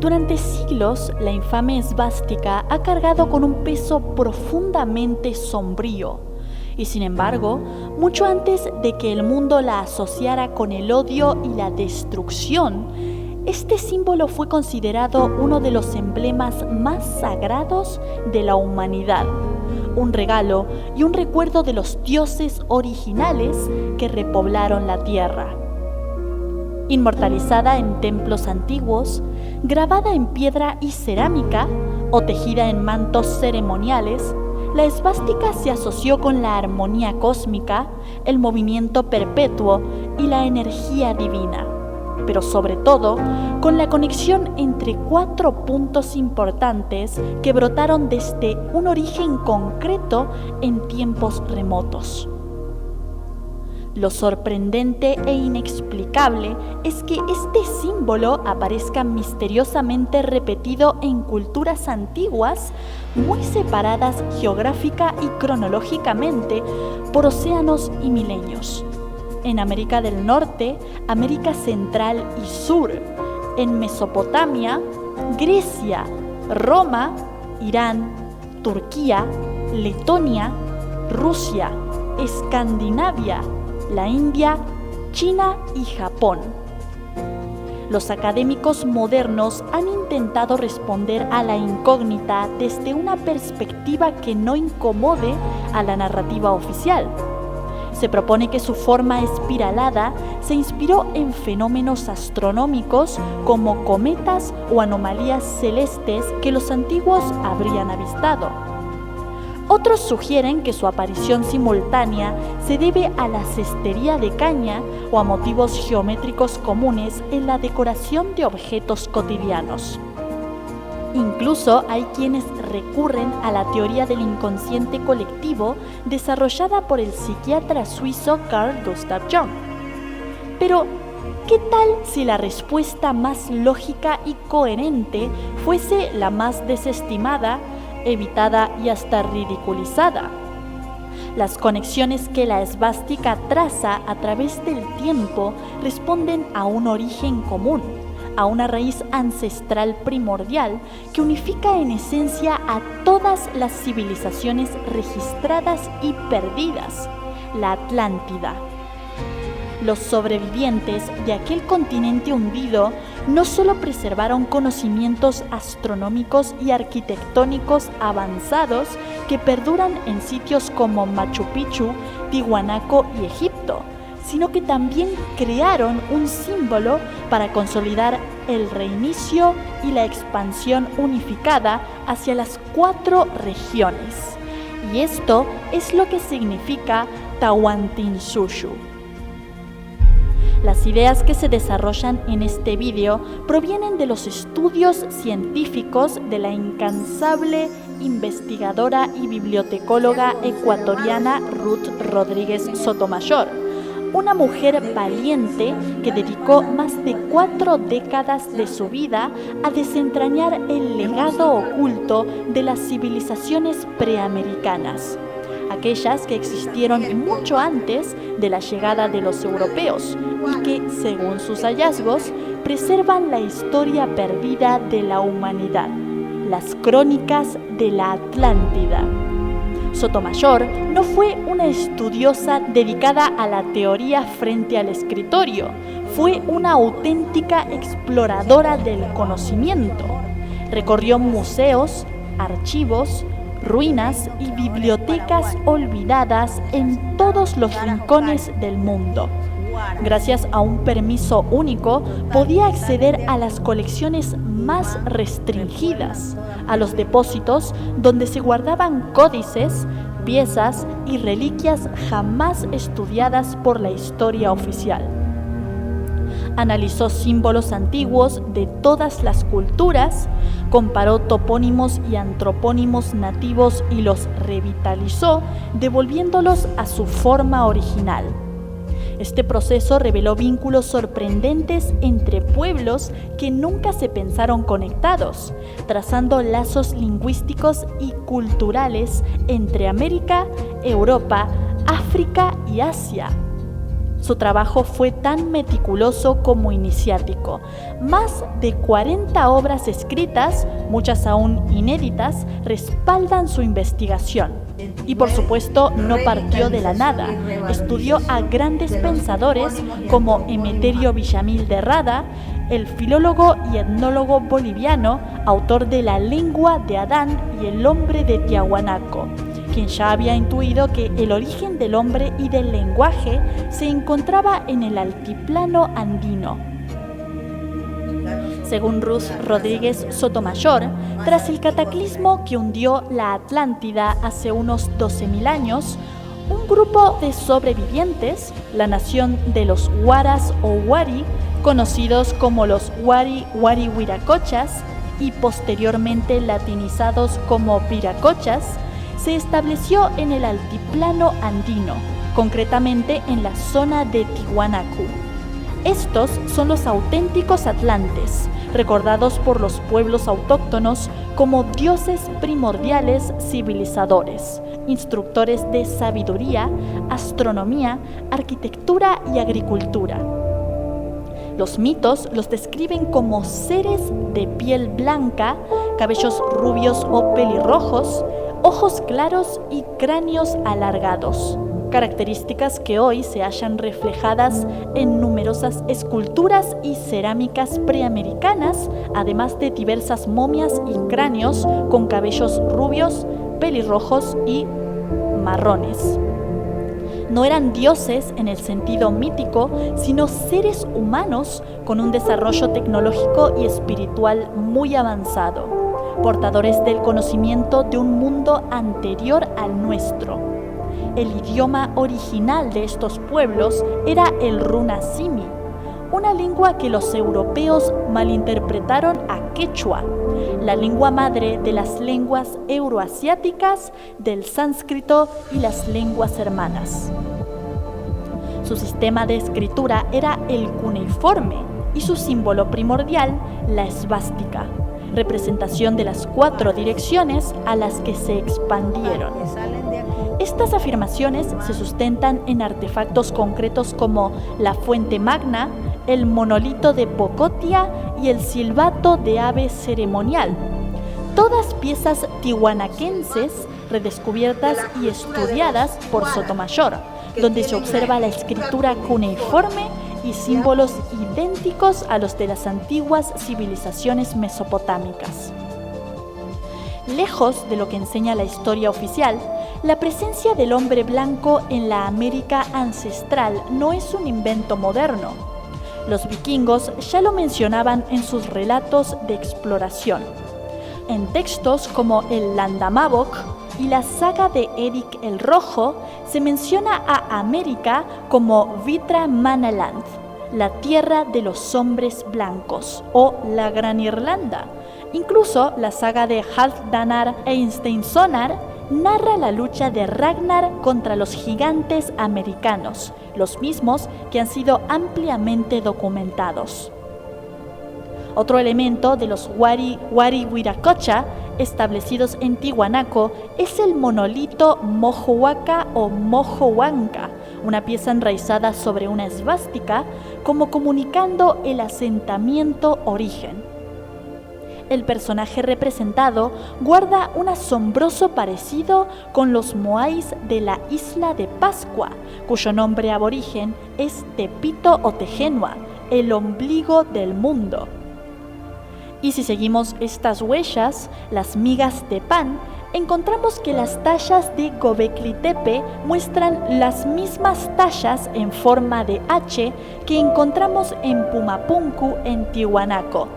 Durante siglos, la infame esvástica ha cargado con un peso profundamente sombrío. Y sin embargo, mucho antes de que el mundo la asociara con el odio y la destrucción, este símbolo fue considerado uno de los emblemas más sagrados de la humanidad, un regalo y un recuerdo de los dioses originales que repoblaron la tierra. Inmortalizada en templos antiguos, grabada en piedra y cerámica o tejida en mantos ceremoniales, la esvástica se asoció con la armonía cósmica, el movimiento perpetuo y la energía divina, pero sobre todo con la conexión entre 4 puntos importantes que brotaron desde un origen concreto en tiempos remotos. Lo sorprendente e inexplicable es que este símbolo aparezca misteriosamente repetido en culturas antiguas, muy separadas geográfica y cronológicamente por océanos y milenios. En América del Norte, América Central y Sur, en Mesopotamia, Grecia, Roma, Irán, Turquía, Letonia, Rusia, Escandinavia, la India, China y Japón. Los académicos modernos han intentado responder a la incógnita desde una perspectiva que no incomode a la narrativa oficial. Se propone que su forma espiralada se inspiró en fenómenos astronómicos como cometas o anomalías celestes que los antiguos habrían avistado. Otros sugieren que su aparición simultánea se debe a la cestería de caña o a motivos geométricos comunes en la decoración de objetos cotidianos. Incluso hay quienes recurren a la teoría del inconsciente colectivo desarrollada por el psiquiatra suizo Carl Gustav Jung. Pero, ¿qué tal si la respuesta más lógica y coherente fuese la más desestimada, evitada y hasta ridiculizada? Las conexiones que la esvástica traza a través del tiempo responden a un origen común, a una raíz ancestral primordial que unifica en esencia a todas las civilizaciones registradas y perdidas, la Atlántida. Los sobrevivientes de aquel continente hundido no solo preservaron conocimientos astronómicos y arquitectónicos avanzados que perduran en sitios como Machu Picchu, Tiwanaku y Egipto, sino que también crearon un símbolo para consolidar el reinicio y la expansión unificada hacia las 4 regiones. Y esto es lo que significa Tawantinsuyu. Las ideas que se desarrollan en este vídeo provienen de los estudios científicos de la incansable investigadora y bibliotecóloga ecuatoriana Ruth Rodríguez Sotomayor, una mujer valiente que dedicó más de 4 décadas de su vida a desentrañar el legado oculto de las civilizaciones preamericanas, aquellas que existieron mucho antes de la llegada de los europeos y que, según sus hallazgos, preservan la historia perdida de la humanidad, las crónicas de la Atlántida. Sotomayor no fue una estudiosa dedicada a la teoría frente al escritorio, fue una auténtica exploradora del conocimiento. Recorrió museos, archivos, ruinas y bibliotecas olvidadas en todos los rincones del mundo. Gracias a un permiso único, podía acceder a las colecciones más restringidas, a los depósitos donde se guardaban códices, piezas y reliquias jamás estudiadas por la historia oficial. Analizó símbolos antiguos de todas las culturas, comparó topónimos y antropónimos nativos y los revitalizó, devolviéndolos a su forma original. Este proceso reveló vínculos sorprendentes entre pueblos que nunca se pensaron conectados, trazando lazos lingüísticos y culturales entre América, Europa, África y Asia. Su trabajo fue tan meticuloso como iniciático. Más de 40 obras escritas, muchas aún inéditas, respaldan su investigación. Y por supuesto no partió de la nada. Estudió a grandes pensadores como Emeterio Villamil de Rada, el filólogo y etnólogo boliviano, autor de La lengua de Adán y el hombre de Tiahuanaco, quien ya había intuido que el origen del hombre y del lenguaje se encontraba en el altiplano andino. Según Ruth Rodríguez Sotomayor, tras el cataclismo que hundió la Atlántida hace unos 12.000 años, un grupo de sobrevivientes, la nación de los Huaras o Wari, conocidos como los Wari-Wiracochas y posteriormente latinizados como Viracochas, se estableció en el altiplano andino, concretamente en la zona de Tiwanaku. Estos son los auténticos atlantes, recordados por los pueblos autóctonos como dioses primordiales civilizadores, instructores de sabiduría, astronomía, arquitectura y agricultura. Los mitos los describen como seres de piel blanca, cabellos rubios o pelirrojos, ojos claros y cráneos alargados, características que hoy se hallan reflejadas en numerosas esculturas y cerámicas preamericanas, además de diversas momias y cráneos con cabellos rubios, pelirrojos y marrones. No eran dioses en el sentido mítico, sino seres humanos con un desarrollo tecnológico y espiritual muy avanzado, portadores del conocimiento de un mundo anterior al nuestro. El idioma original de estos pueblos era el runasimi, una lengua que los europeos malinterpretaron a quechua, la lengua madre de las lenguas euroasiáticas, del sánscrito y las lenguas hermanas. Su sistema de escritura era el cuneiforme y su símbolo primordial, la esvástica, representación de las 4 direcciones a las que se expandieron. Estas afirmaciones se sustentan en artefactos concretos como la fuente magna, el monolito de Pocotia y el silbato de ave ceremonial, todas piezas tihuanaquenses redescubiertas y estudiadas por Sotomayor, donde se observa la escritura cuneiforme y símbolos idénticos a los de las antiguas civilizaciones mesopotámicas. Lejos de lo que enseña la historia oficial, la presencia del hombre blanco en la América ancestral no es un invento moderno. Los vikingos ya lo mencionaban en sus relatos de exploración. En textos como el Landnámabók y la saga de Eric el Rojo se menciona a América como Vitra Manaland, la tierra de los hombres blancos, o la Gran Irlanda. Incluso la saga de Halfdanar e Einsteinsonar narra la lucha de Ragnar contra los gigantes americanos, los mismos que han sido ampliamente documentados. Otro elemento de los Wari-Wiracocha establecidos en Tiwanaco es el monolito Mojohuaca o Mojohuanca, una pieza enraizada sobre una esvástica, como comunicando el asentamiento origen. El personaje representado guarda un asombroso parecido con los moais de la isla de Pascua, cuyo nombre aborigen es Tepito o Tejenua, el ombligo del mundo. Y si seguimos estas huellas, las migas de pan, encontramos que las tallas de Gobekli Tepe muestran las mismas tallas en forma de H que encontramos en Pumapunku en Tiwanaco,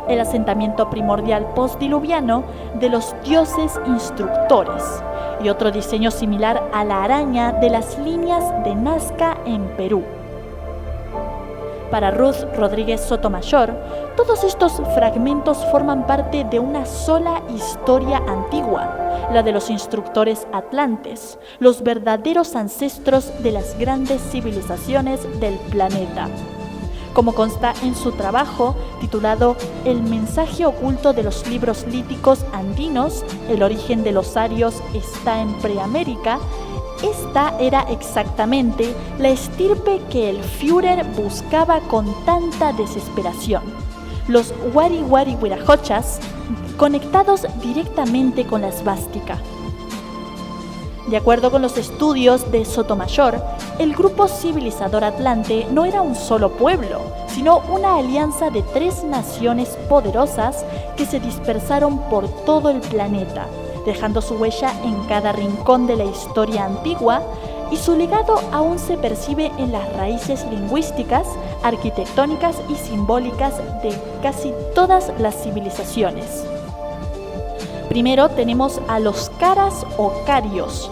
el asentamiento primordial postdiluviano de los dioses instructores, y otro diseño similar a la araña de las líneas de Nazca en Perú. Para Ruth Rodríguez Sotomayor, todos estos fragmentos forman parte de una sola historia antigua, la de los instructores atlantes, los verdaderos ancestros de las grandes civilizaciones del planeta. Como consta en su trabajo titulado El mensaje oculto de los libros líticos andinos, el origen de los arios está en Preamérica, esta era exactamente la estirpe que el Führer buscaba con tanta desesperación: los Wari Wari Wiracochas, conectados directamente con la esvástica. De acuerdo con los estudios de Sotomayor, el grupo civilizador atlante no era un solo pueblo, sino una alianza de 3 naciones poderosas que se dispersaron por todo el planeta, dejando su huella en cada rincón de la historia antigua, y su legado aún se percibe en las raíces lingüísticas, arquitectónicas y simbólicas de casi todas las civilizaciones. Primero tenemos a los caras o carios,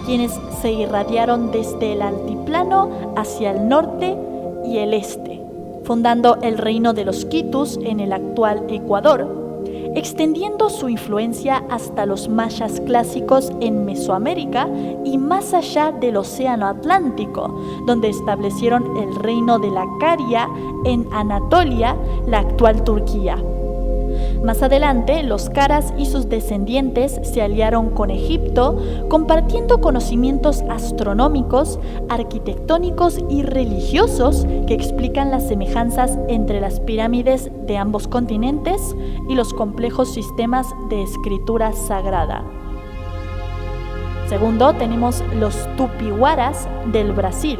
quienes se irradiaron desde el altiplano hacia el norte y el este, fundando el reino de los quitus en el actual Ecuador, extendiendo su influencia hasta los mayas clásicos en Mesoamérica y más allá del Océano Atlántico, donde establecieron el reino de la Caria en Anatolia, la actual Turquía. Más adelante, los caras y sus descendientes se aliaron con Egipto, compartiendo conocimientos astronómicos, arquitectónicos y religiosos que explican las semejanzas entre las pirámides de ambos continentes y los complejos sistemas de escritura sagrada. Segundo, tenemos los tupihuaras del Brasil.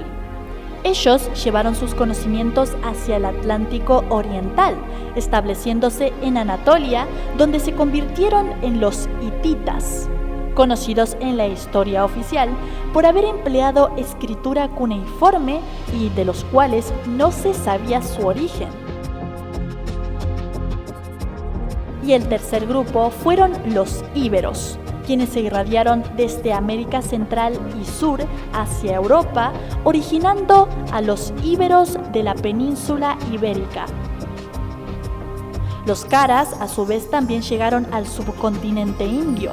Ellos llevaron sus conocimientos hacia el Atlántico Oriental, estableciéndose en Anatolia, donde se convirtieron en los hititas, conocidos en la historia oficial por haber empleado escritura cuneiforme y de los cuales no se sabía su origen. Y el tercer grupo fueron los íberos, quienes se irradiaron desde América Central y Sur hacia Europa, originando a los íberos de la península ibérica. Los caras, a su vez, también llegaron al subcontinente indio.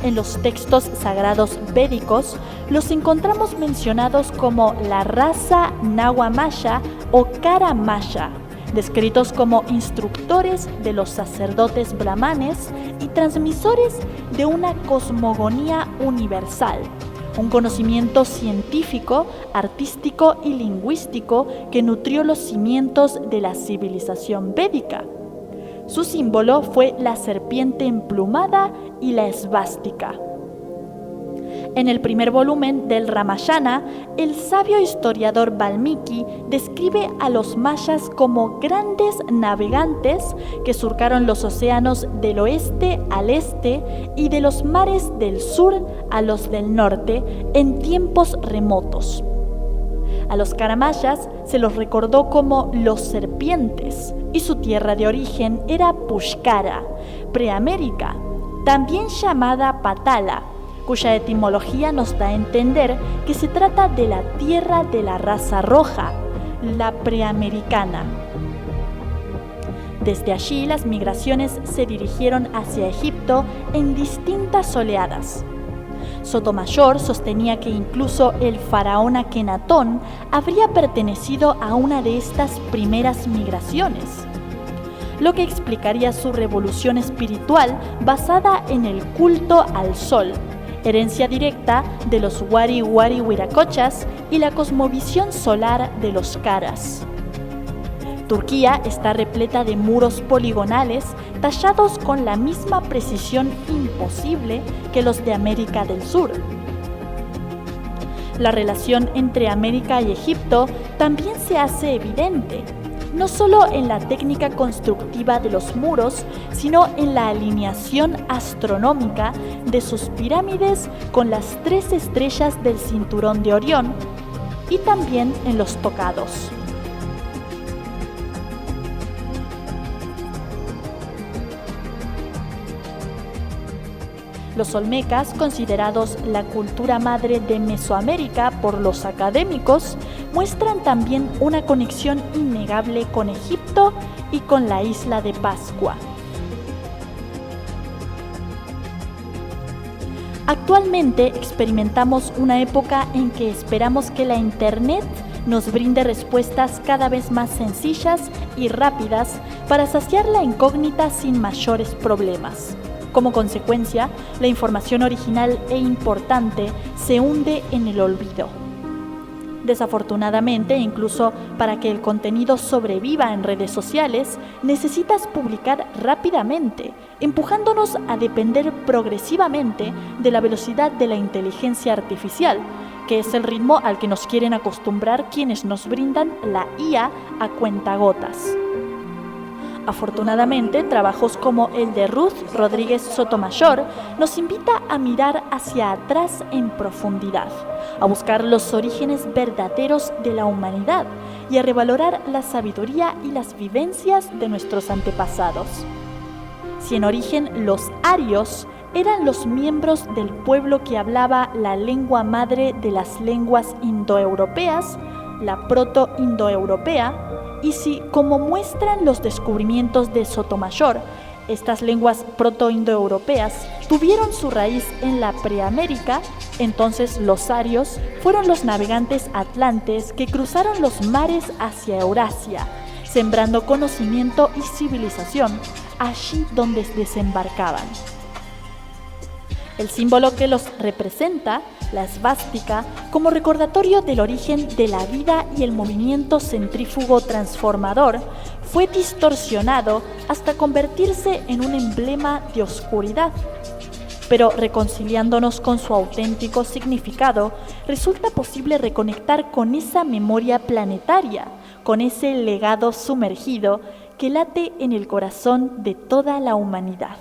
En los textos sagrados védicos los encontramos mencionados como la raza Nahua Maya o Cara Maya, descritos como instructores de los sacerdotes brahmanes y transmisores de una cosmogonía universal, un conocimiento científico, artístico y lingüístico que nutrió los cimientos de la civilización védica. Su símbolo fue la serpiente emplumada y la esvástica. En el primer volumen del Ramayana, el sabio historiador Valmiki describe a los mayas como grandes navegantes que surcaron los océanos del oeste al este y de los mares del sur a los del norte en tiempos remotos. A los caramayas se los recordó como los serpientes y su tierra de origen era Pushkara, Preamérica, también llamada Patala, cuya etimología nos da a entender que se trata de la tierra de la raza roja, la preamericana. Desde allí las migraciones se dirigieron hacia Egipto en distintas oleadas. Sotomayor sostenía que incluso el faraón Akenatón habría pertenecido a una de estas primeras migraciones, lo que explicaría su revolución espiritual basada en el culto al sol, herencia directa de los Wari Wari Wiracochas y la cosmovisión solar de los caras. Turquía está repleta de muros poligonales tallados con la misma precisión imposible que los de América del Sur. La relación entre América y Egipto también se hace evidente, no solo en la técnica constructiva de los muros, sino en la alineación astronómica de sus pirámides con las 3 estrellas del cinturón de Orión, y también en los tocados. Los olmecas, considerados la cultura madre de Mesoamérica por los académicos, muestran también una conexión innegable con Egipto y con la isla de Pascua. Actualmente experimentamos una época en que esperamos que la Internet nos brinde respuestas cada vez más sencillas y rápidas para saciar la incógnita sin mayores problemas, Como consecuencia, la información original e importante se hunde en el olvido. Desafortunadamente, incluso para que el contenido sobreviva en redes sociales, necesitas publicar rápidamente, empujándonos a depender progresivamente de la velocidad de la inteligencia artificial, que es el ritmo al que nos quieren acostumbrar quienes nos brindan la IA a cuentagotas. Afortunadamente, trabajos como el de Ruth Rodríguez Sotomayor nos invita a mirar hacia atrás en profundidad, a buscar los orígenes verdaderos de la humanidad y a revalorar la sabiduría y las vivencias de nuestros antepasados. Si en origen los arios eran los miembros del pueblo que hablaba la lengua madre de las lenguas indoeuropeas, la proto-indoeuropea, y si, como muestran los descubrimientos de Sotomayor, estas lenguas proto-indoeuropeas tuvieron su raíz en la Preamérica, entonces los arios fueron los navegantes atlantes que cruzaron los mares hacia Eurasia, sembrando conocimiento y civilización allí donde desembarcaban. El símbolo que los representa, la esvástica, como recordatorio del origen de la vida y el movimiento centrífugo transformador, fue distorsionado hasta convertirse en un emblema de oscuridad. Pero reconciliándonos con su auténtico significado, resulta posible reconectar con esa memoria planetaria, con ese legado sumergido que late en el corazón de toda la humanidad.